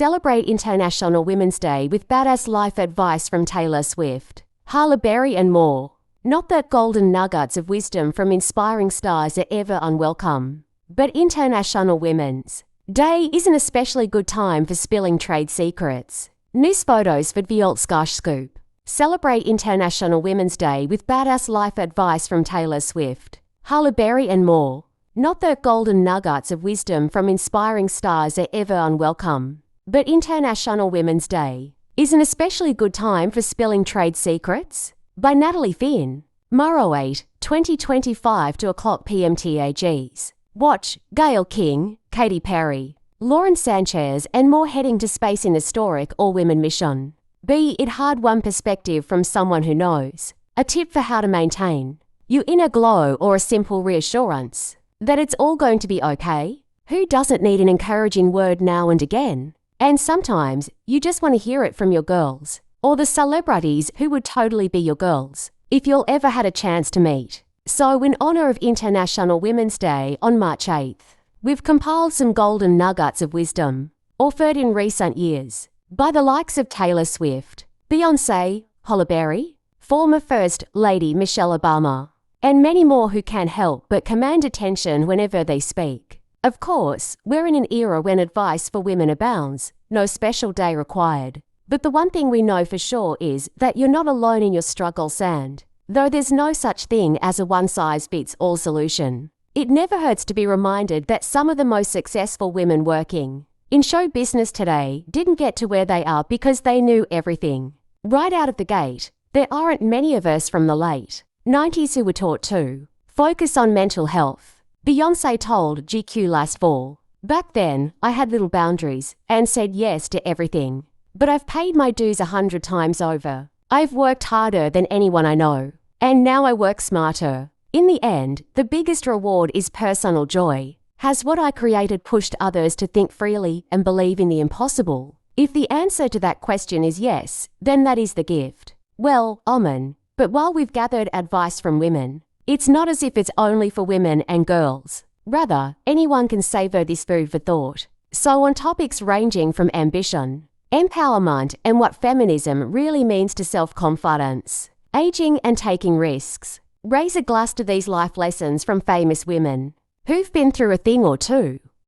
Celebrate International Women's Day with badass life advice from Taylor Swift, Halle and more. Not that golden nuggets of wisdom from inspiring stars are ever unwelcome, but International Women's Day is an especially good time for spilling trade secrets. News photos for Dvioltskash Scoop. Celebrate International Women's Day with badass life advice from Taylor Swift, Halle and more. Not that golden nuggets of wisdom from inspiring stars are ever unwelcome, but International Women's Day is an especially good time for spilling trade secrets. By Natalie Finn. Morrow 8, 2025 2:00 p.m. TAGs. Watch Gayle King, Katy Perry, Lauren Sanchez and more heading to space in historic all-women mission. Be it hard-won perspective from someone who knows. A tip for how to maintain your inner glow or a simple reassurance that it's all going to be okay. Who doesn't need an encouraging word now and again? And sometimes you just want to hear it from your girls or the celebrities who would totally be your girls if you'll ever had a chance to meet. So in honor of International Women's Day on March 8th, we've compiled some golden nuggets of wisdom offered in recent years by the likes of Taylor Swift, Beyoncé, Halle Berry, former First Lady Michelle Obama, and many more who can't help but command attention whenever they speak. Of course, we're in an era when advice for women abounds, no special day required. But the one thing we know for sure is that you're not alone in your struggles and, though there's no such thing as a one-size-fits-all solution, it never hurts to be reminded that some of the most successful women working in show business today didn't get to where they are because they knew everything. Right out of the gate, there aren't many of us from the late 90s who were taught to focus on mental health. Beyoncé told GQ last fall, "Back then, I had little boundaries and said yes to everything. But I've paid my dues 100 times over. I've worked harder than anyone I know. And now I work smarter. In the end, the biggest reward is personal joy. Has what I created pushed others to think freely and believe in the impossible? If the answer to that question is yes, then that is the gift. Well, amen. But while we've gathered advice from women, it's not as if it's only for women and girls. Rather, anyone can savor this food for thought. So on topics ranging from ambition, empowerment and what feminism really means to self-confidence, aging and taking risks, raise a glass to these life lessons from famous women who've been through a thing or two.